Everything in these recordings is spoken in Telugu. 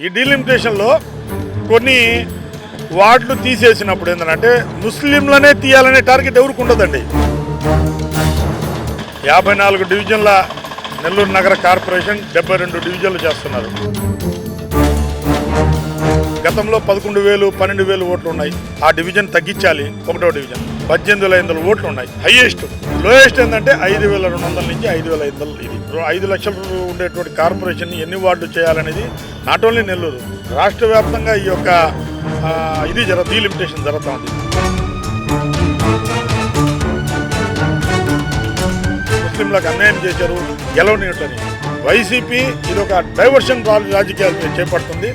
ఈ డీలిమిటేషన్లో కొన్ని వార్డులు తీసేసినప్పుడు ఏంటంటే ముస్లింలనే తీయాలనే టార్గెట్ ఎవరికి ఉండదండి. 54 డివిజన్ల నెల్లూరు నగర కార్పొరేషన్ 72 డివిజన్లు చేస్తున్నారు. గతంలో 11,000, 12,000 ఓట్లు ఉన్నాయి. ఆ డివిజన్ తగ్గించాలి. 1వ డివిజన్ 18,500 ఓట్లు ఉన్నాయి. హైయెస్ట్. లోయెస్ట్ ఏంటంటే 5,200 నుంచి 5,500. ఇది 5 లక్షలు ఉండేటువంటి కార్పొరేషన్ ఎన్ని వార్డులు చేయాలనేది నాట్ ఓన్లీ నెల్లూరు, రాష్ట్ర వ్యాప్తంగా ఈ యొక్క డీలిమిటేషన్ జరుగుతూ ఉంది. ముస్లింలకు అన్యాయం చేశారు, గెలవనియట్లని వైసీపీ ఇది ఒక డైవర్షన్ రాజకీయాలు చేపడుతుంది.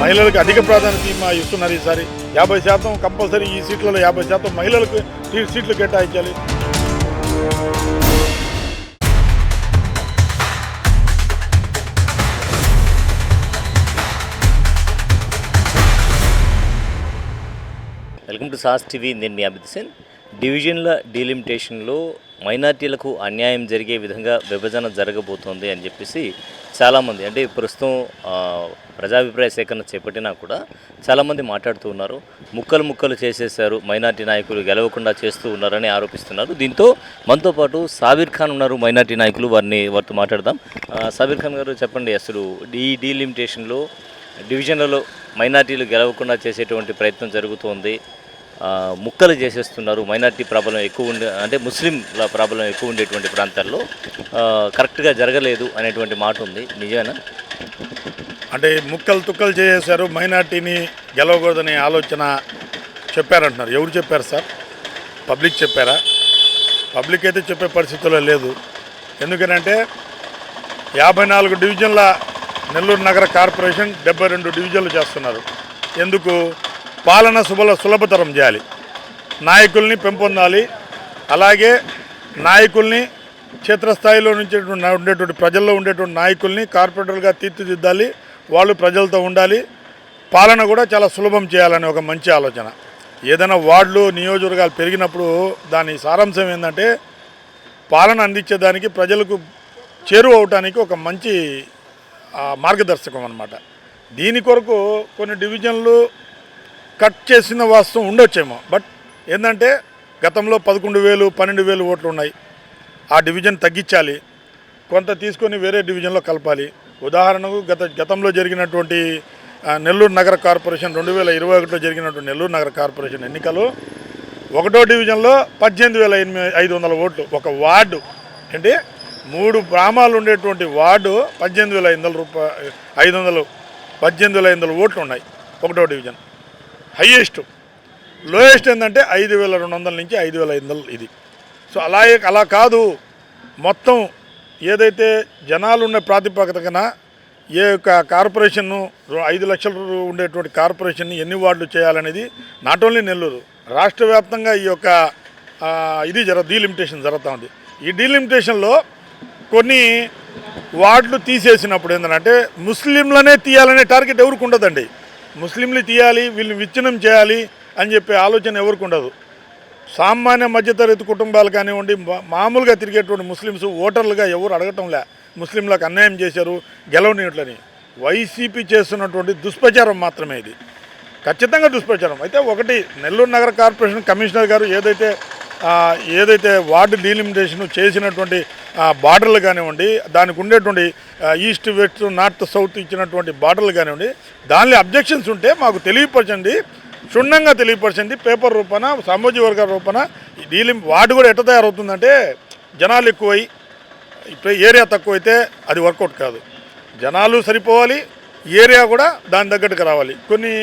మహిళలకు అధిక ప్రాధాన్యత ఇస్తున్నారు. ఈసారి 50% కంపల్సరీ, ఈ సీట్లలో 50% మహిళలకు సీట్లు కేటాయించాలి. Welcome to sauce TV. నేను మీ అమిత్ సేన్. డివిజన్ల డీలిమిటేషన్లో మైనార్టీలకు అన్యాయం జరిగే విధంగా విభజన జరగబోతోంది అని చెప్పేసి చాలామంది, అంటే ప్రస్తుతం ప్రజాభిప్రాయ సేకరణ చేపట్టినా కూడా చాలామంది మాట్లాడుతూ ఉన్నారు. ముక్కలు చేసేశారు, మైనార్టీ నాయకులు గెలవకుండా చేస్తూ ఉన్నారని ఆరోపిస్తున్నారు. దీంతో మనతో పాటు సాబిర్ ఖాన్ ఉన్నారు, మైనార్టీ నాయకులు. వారితో మాట్లాడదాం. సాబిర్ ఖాన్ గారు, చెప్పండి, అసలు ఈ డీలిమిటేషన్లో డివిజన్లలో మైనార్టీలు గెలవకుండా చేసేటువంటి ప్రయత్నం జరుగుతోంది. ముక్కలు చేసేస్తున్నారు. మైనార్టీ ప్రాబ్లం ఎక్కువ ఉండే, అంటే ముస్లింల ప్రాబ్లం ఎక్కువ ఉండేటువంటి ప్రాంతాల్లో కరెక్ట్గా జరగలేదు అనేటువంటి మాట ఉంది. నిజమేనా? అంటే ముక్కలు చేసేశారు, మైనార్టీని గెలవకూడదనే ఆలోచన చెప్పారంటున్నారు. ఎవరు చెప్పారు సార్? పబ్లిక్ చెప్పారా? పబ్లిక్ అయితే చెప్పే పరిస్థితుల్లో లేదు. ఎందుకనంటే 54 డివిజన్ల నెల్లూరు నగర కార్పొరేషన్ 72 డివిజన్లు చేస్తున్నారు. ఎందుకు? పాలన సులభతరం చేయాలి, నాయకుల్ని పెంపొందాలి, అలాగే నాయకుల్ని క్షేత్రస్థాయిలో నుంచి ఉండేటువంటి ప్రజల్లో ఉండేటువంటి నాయకుల్ని కార్పొరేటర్గా తీర్చిదిద్దాలి, వాళ్ళు ప్రజలతో ఉండాలి, పాలన కూడా చాలా సులభం చేయాలని ఒక మంచి ఆలోచన. ఏదైనా వార్డులు నియోజకవర్గాలు పెరిగినప్పుడు దాని సారాంశం ఏంటంటే పాలన అందించేదానికి, ప్రజలకు చేరువ అవటానికి ఒక మంచి మార్గదర్శకం అన్నమాట. దీని కొరకు కొన్ని డివిజన్లు కట్ చేసిన వాస్తవం ఉండొచ్చేమో. బట్ ఏంటంటే గతంలో 11,000, 12,000 ఓట్లు ఉన్నాయి. ఆ డివిజన్ తగ్గించాలి, కొంత తీసుకొని వేరే డివిజన్లో కలపాలి. ఉదాహరణకు గతంలో జరిగినటువంటి నెల్లూరు నగర కార్పొరేషన్ 2021లో జరిగినటువంటి నెల్లూరు నగర కార్పొరేషన్ ఎన్నికలు 1వ డివిజన్లో 18,500 ఓట్లు. ఒక వార్డు అంటే 3 గ్రామాలు ఉండేటువంటి వార్డు 18,500 ఓట్లు ఉన్నాయి. 1వ డివిజన్ హైయెస్ట్. లోయెస్ట్ ఏంటంటే 5,200 నుంచి 5,500. ఇది సో అలా కాదు, మొత్తం ఏదైతే జనాలు ఉన్న ప్రాతిపదికన ఏ యొక్క కార్పొరేషన్ను 5 లక్షలు ఉండేటువంటి కార్పొరేషన్ని ఎన్ని వార్డులు చేయాలనేది నాట్ ఓన్లీ నెల్లూరు, రాష్ట్ర వ్యాప్తంగా ఈ యొక్క డీలిమిటేషన్ జరుగుతూ ఉంది. ఈ డీలిమిటేషన్లో కొన్ని వార్డులు తీసేసినప్పుడు ఏంటంటే ముస్లింలనే తీయాలనే టార్గెట్ ఎవరికి ఉండదండి. ముస్లింలు తీయాలి, వీళ్ళని విచ్ఛిన్నం చేయాలి అని చెప్పే ఆలోచన ఎవరికి ఉండదు. సామాన్య మధ్యతరగతి కుటుంబాలు కానివ్వండి, మామూలుగా తిరిగేటువంటి ముస్లిమ్స్ ఓటర్లుగా ఎవరు అడగటంలే. ముస్లింలకు అన్యాయం చేశారు, గెలవనియట్లని వైసీపీ చేస్తున్నటువంటి దుష్ప్రచారం మాత్రమే ఇది. ఖచ్చితంగా దుష్ప్రచారం. అయితే ఒకటి, నెల్లూరు నగర కార్పొరేషన్ కమిషనర్ గారు ఏదైతే వార్డు డీలిమిటేషన్ చేసినటువంటి బార్డర్లు కానివ్వండి, దానికి ఉండేటువంటి ఈస్ట్, వెస్ట్, నార్త్, సౌత్ ఇచ్చినటువంటి బార్డర్లు కానివ్వండి, దానిలో అబ్జెక్షన్స్ ఉంటే మాకు తెలియపరచండి, క్షుణ్ణంగా తెలియపరచండి. పేపర్ రూపాన, సామాజిక వర్గాల రూపాన. వార్డు కూడా ఎట్లా తయారవుతుందంటే జనాలు ఎక్కువై ఏరియా తక్కువైతే అది వర్కౌట్ కాదు. జనాలు సరిపోవాలి, ఏరియా కూడా దాని తగ్గట్టుగా రావాలి. కొన్ని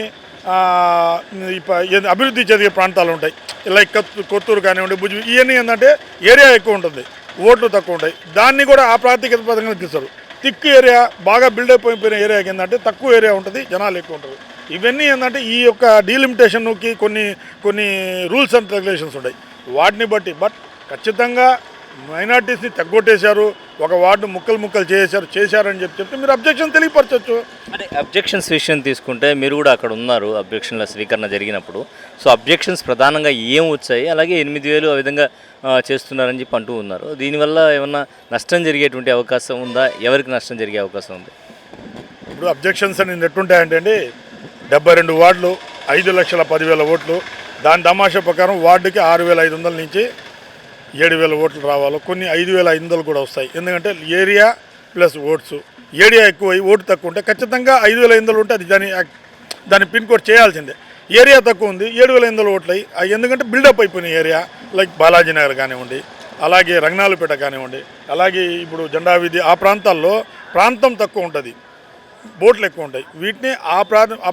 అభివృద్ధి చెందే ప్రాంతాలు ఉంటాయి, లైక్ కొత్తూరు కానివ్వండి, భుజ్, ఇవన్నీ ఏంటంటే ఏరియా ఎక్కువ ఉంటుంది, ఓట్లు తక్కువ ఉంటాయి. దాన్ని కూడా ఆ ప్రాతిపదికన తీస్తారు. థిక్ ఏరియా, బాగా బిల్డప్ అయిపోయిన ఏరియాకి ఏంటంటే తక్కువ ఏరియా ఉంటుంది, జనాలు ఎక్కువ ఉంటుంది. ఇవన్నీ ఏంటంటే ఈ యొక్క డీలిమిటేషన్కి కొన్ని రూల్స్ అండ్ రెగ్యులేషన్స్ ఉంటాయి, వాటిని బట్టి. బట్ ఖచ్చితంగా మైనార్టీస్ని తగ్గొట్టేశారు, ఒక వార్డు ముక్కలు చేశారని చెప్తే మీరు అబ్జెక్షన్ తెలియపరచవచ్చు. అంటే అబ్జెక్షన్స్ విషయం తీసుకుంటే మీరు కూడా అక్కడ ఉన్నారు అబ్జెక్షన్ల స్వీకరణ జరిగినప్పుడు. సో అబ్జెక్షన్స్ ప్రధానంగా ఏం వచ్చాయి, అలాగే 8,000 ఆ విధంగా చేస్తున్నారని చెప్పి అంటూ ఉన్నారు. దీనివల్ల ఏమన్నా నష్టం జరిగేటువంటి అవకాశం ఉందా? ఎవరికి నష్టం జరిగే అవకాశం ఉంది? ఇప్పుడు అబ్జెక్షన్స్ అనేది ఎట్టుంటాయంటే అండి, 72 వార్డులు, 5,10,000 ఓట్లు. దాని తమాషా ప్రకారం వార్డుకి 6,500 నుంచి 7,000 ఓట్లు రావాలి. కొన్ని 5,500 కూడా వస్తాయి. ఎందుకంటే ఏరియా ప్లస్ ఓట్స్, ఏరియా ఎక్కువ ఓటు తక్కువ ఉంటే ఖచ్చితంగా 5,500 ఉంటే అది దాని పిన్ కోడ్ చేయాల్సిందే. ఏరియా తక్కువ ఉంది, 7,500 ఓట్లు అవి ఎందుకంటే బిల్డప్ అయిపోయినాయి ఏరియా. లైక్ బాలాజీ నగర్ కానివ్వండి, అలాగే రంగనాలపేట కానివ్వండి, అలాగే ఇప్పుడు జెండా వీధి ఆ ప్రాంతాల్లో ప్రాంతం తక్కువ ఉంటుంది, బోట్లు ఎక్కువ ఉంటాయి. వీటిని ఆ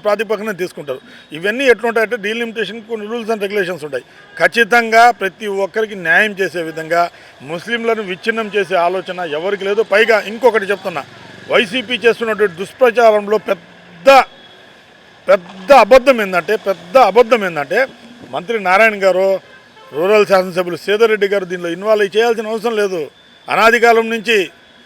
ప్రాతిపదికన తీసుకుంటారు. ఇవన్నీ ఎట్లుంటాయంటే డీలిమిటేషన్ కొన్ని రూల్స్ అండ్ రెగ్యులేషన్స్ ఉంటాయి. ఖచ్చితంగా ప్రతి ఒక్కరికి న్యాయం చేసే విధంగా ముస్లింలను విచ్ఛిన్నం చేసే ఆలోచన ఎవరికి లేదు. పైగా ఇంకొకటి చెప్తున్నా, వైసీపీ చేస్తున్నటువంటి దుష్ప్రచారంలో పెద్ద అబద్ధం ఏంటంటే మంత్రి నారాయణ గారు, రూరల్ శాసనసభ్యులు సేదరెడ్డి గారు దీనిలో ఇన్వాల్వ్ చేయాల్సిన అవసరం లేదు. అనాది కాలం నుంచి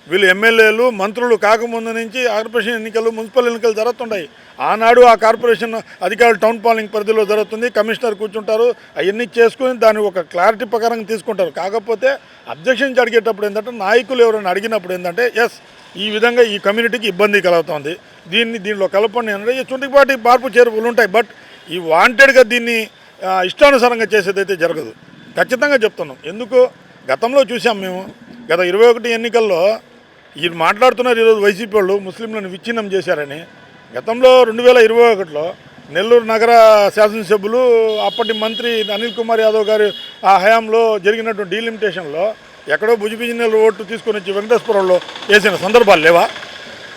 వీళ్ళు ఎమ్మెల్యేలు మంత్రులు కాకముందు నుంచి కార్పొరేషన్ ఎన్నికలు, మున్సిపల్ ఎన్నికలు జరుగుతుంటాయి. ఆనాడు ఆ కార్పొరేషన్ అధికారులు టౌన్ పాలింగ్ పరిధిలో జరుగుతుంది, కమిషనర్ కూర్చుంటారు, అవన్నీ చేసుకుని దాన్ని ఒక క్లారిటీ ప్రకారం తీసుకుంటారు. కాకపోతే అబ్జెక్షన్స్ అడిగేటప్పుడు ఏంటంటే నాయకులు ఎవరైనా అడిగినప్పుడు ఏంటంటే ఎస్ ఈ విధంగా ఈ కమ్యూనిటీకి ఇబ్బంది కలుగుతుంది, దీనిలో కలపండి అంటే ఈ చుంటిపాటి మార్పు చేర్పులు ఉంటాయి. బట్ ఈ వాంటెడ్గా దీన్ని ఇష్టానుసారంగా చేసేదైతే జరగదు. ఖచ్చితంగా చెప్తున్నాం. ఎందుకు గతంలో చూసాం మేము, గత 21 ఎన్నికల్లో వీళ్ళు మాట్లాడుతున్నారు ఈరోజు వైసీపీ వాళ్ళు ముస్లింలను విచ్ఛిన్నం చేశారని. గతంలో 2021లో నెల్లూరు నగర శాసనసభ్యులు అప్పటి మంత్రి అనిల్ కుమార్ యాదవ్ గారి ఆ హయాంలో జరిగినటువంటి డీలిమిటేషన్లో ఎక్కడో భుజబిజినెల ఓటు తీసుకొని వచ్చి వెంకటేశ్వరంలో వేసిన సందర్భాలు లేవా?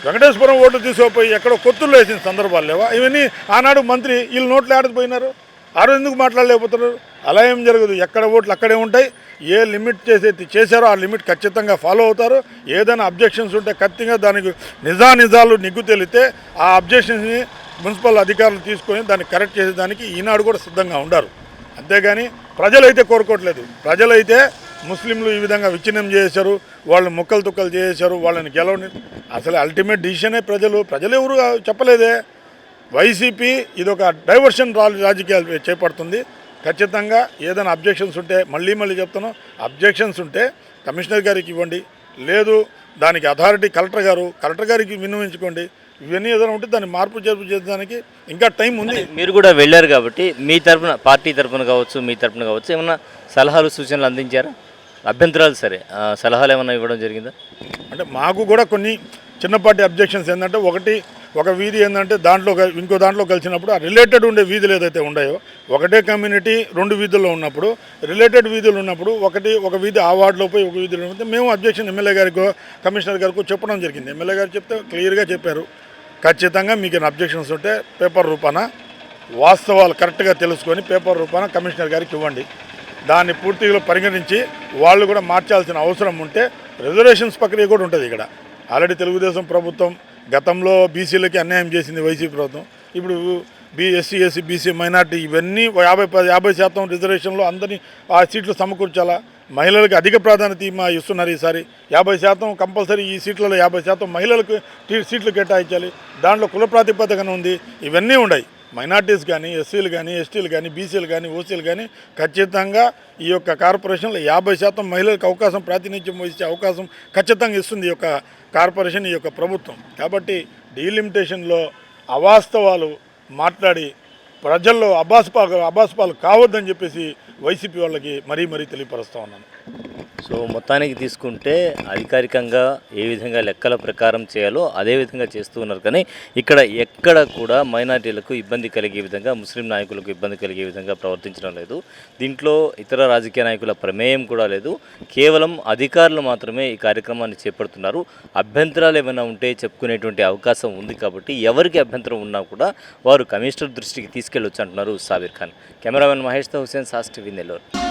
వెంకటేశ్వరం ఓటు తీసుకుపోయి ఎక్కడో కొత్తూరులో వేసిన సందర్భాలు లేవా? ఇవన్నీ ఆనాడు మంత్రి వీళ్ళు నోట్లు ఆడకపోయినారు, ఆరు ఎందుకు మాట్లాడలేకపోతున్నారు? అలా ఏం జరగదు. ఎక్కడ ఓట్లు అక్కడే ఉంటాయి. ఏ లిమిట్ చేశారో ఆ లిమిట్ ఖచ్చితంగా ఫాలో అవుతారు. ఏదైనా అబ్జెక్షన్స్ ఉంటే ఖచ్చితంగా దానికి నిజాలు నిగ్గు తేలితే ఆ అబ్జెక్షన్స్ని మున్సిపల్ అధికారులు తీసుకొని దాన్ని కరెక్ట్ చేసేదానికి ఈనాడు కూడా సిద్ధంగా ఉండారు. అంతేగాని ప్రజలైతే కోరుకోవట్లేదు. ప్రజలైతే ముస్లింలు ఈ విధంగా విచ్ఛిన్నం చేశారు, వాళ్ళు ముక్కలు చేశారు, వాళ్ళని గెలవని అసలు అల్టిమేట్ డిసిషనే ప్రజలు ఎవరు చెప్పలేదే. వైసీపీ ఇదొక డైవర్షన్ రాజకీయాలు చేపడుతుంది. ఖచ్చితంగా ఏదైనా అబ్జెక్షన్స్ ఉంటే మళ్ళీ చెప్తాను, అబ్జెక్షన్స్ ఉంటే కమిషనర్ గారికి ఇవ్వండి, లేదు దానికి అథారిటీ కలెక్టర్ గారికి విన్నవించుకోండి. ఇవన్నీ ఏదైనా ఉంటే దాన్ని మార్పు చేర్పు చేసేదానికి ఇంకా టైం ఉంది. మీరు కూడా వెళ్ళారు కాబట్టి మీ తరపున, పార్టీ తరపున కావచ్చు, మీ తరపున కావచ్చు, ఏమన్నా సలహాలు సూచనలు అందించారా? అభ్యంతరాలు సరే, సలహాలు ఏమన్నా ఇవ్వడం జరిగిందా? అంటే మాకు కూడా కొన్ని చిన్నపాటి అబ్జెక్షన్స్ ఏంటంటే, ఒక వీధి ఏంటంటే దాంట్లో ఇంకో దాంట్లో కలిసినప్పుడు ఆ రిలేటెడ్ ఉండే వీధులు ఏదైతే ఉన్నాయో, ఒకటే కమ్యూనిటీ 2 వీధుల్లో ఉన్నప్పుడు, రిలేటెడ్ వీధులు ఉన్నప్పుడు ఒక వీధి ఆ వార్డులో పోయి ఒక వీధిలో ఉంటే మేము అబ్జెక్షన్ ఎమ్మెల్యే గారికో కమిషనర్ గారికో చెప్పడం జరిగింది. ఎమ్మెల్యే గారు చెప్తే క్లియర్గా చెప్పారు, ఖచ్చితంగా మీకు అబ్జెక్షన్స్ ఉంటే పేపర్ రూపాన వాస్తవాలు కరెక్ట్గా తెలుసుకొని పేపర్ రూపాన కమిషనర్ గారికి ఇవ్వండి. దాన్ని పూర్తిగా పరిగణించి వాళ్ళు కూడా మార్చాల్సిన అవసరం ఉంటే రిజర్వేషన్స్ ప్రక్రియ కూడా ఉంటుంది. ఇక్కడ ఆల్రెడీ తెలుగుదేశం ప్రభుత్వం గతంలో బీసీలకి అన్యాయం చేసింది వైసీపీ ప్రభుత్వం. ఇప్పుడు ఎస్సీ ఎస్సీ బీసీ మైనార్టీ ఇవన్నీ 50% రిజర్వేషన్లో అందరినీ ఆ సీట్లు సమకూర్చాలా. మహిళలకు అధిక ప్రాధాన్యత ఇస్తున్నారు ఈసారి. 50% కంపల్సరీ ఈ సీట్లలో 50% మహిళలకు సీట్లు కేటాయించాలి. దాంట్లో కుల ప్రాతిపదికన ఉంది. ఇవన్నీ ఉన్నాయి. మైనార్టీస్ కానీ, ఎస్సీలు కానీ, ఎస్టీలు కానీ, బీసీలు కానీ, ఓసీలు కానీ ఖచ్చితంగా ఈ యొక్క కార్పొరేషన్లో 50% మహిళలకు అవకాశం, ప్రాతినిధ్యం వహించే అవకాశం ఖచ్చితంగా ఇస్తుంది ఈ యొక్క కార్పొరేషన్, ఈ యొక్క ప్రభుత్వం. కాబట్టి డీలిమిటేషన్లో అవాస్తవాలు మాట్లాడి ప్రజల్లో అబాస్పాలు కావద్దని చెప్పేసి వైసీపీ వాళ్ళకి మరీ తెలియపరుస్తూ ఉన్నాను. సో మొత్తానికి తీసుకుంటే అధికారికంగా ఏ విధంగా లెక్కల ప్రకారం చేయాలో అదే విధంగా చేస్తూ ఉన్నారు. కానీ ఇక్కడ ఎక్కడ కూడా మైనార్టీలకు ఇబ్బంది కలిగే విధంగా, ముస్లిం నాయకులకు ఇబ్బంది కలిగే విధంగా ప్రవర్తించడం లేదు. దీంట్లో ఇతర రాజకీయ నాయకుల ప్రమేయం కూడా లేదు. కేవలం అధికారులు మాత్రమే ఈ కార్యక్రమాన్ని చేపడుతున్నారు. అభ్యంతరాలు ఏమైనా ఉంటే చెప్పుకునేటువంటి అవకాశం ఉంది. కాబట్టి ఎవరికి అభ్యంతరం ఉన్నా కూడా వారు కమిషనర్ దృష్టికి తీసుకెళ్ళొచ్చు అంటున్నారు సాబిర్ ఖాన్. కెమెరామెన్ మహేష్తో హుసేన్, సాస్ టీవీ, నెల్లూరు.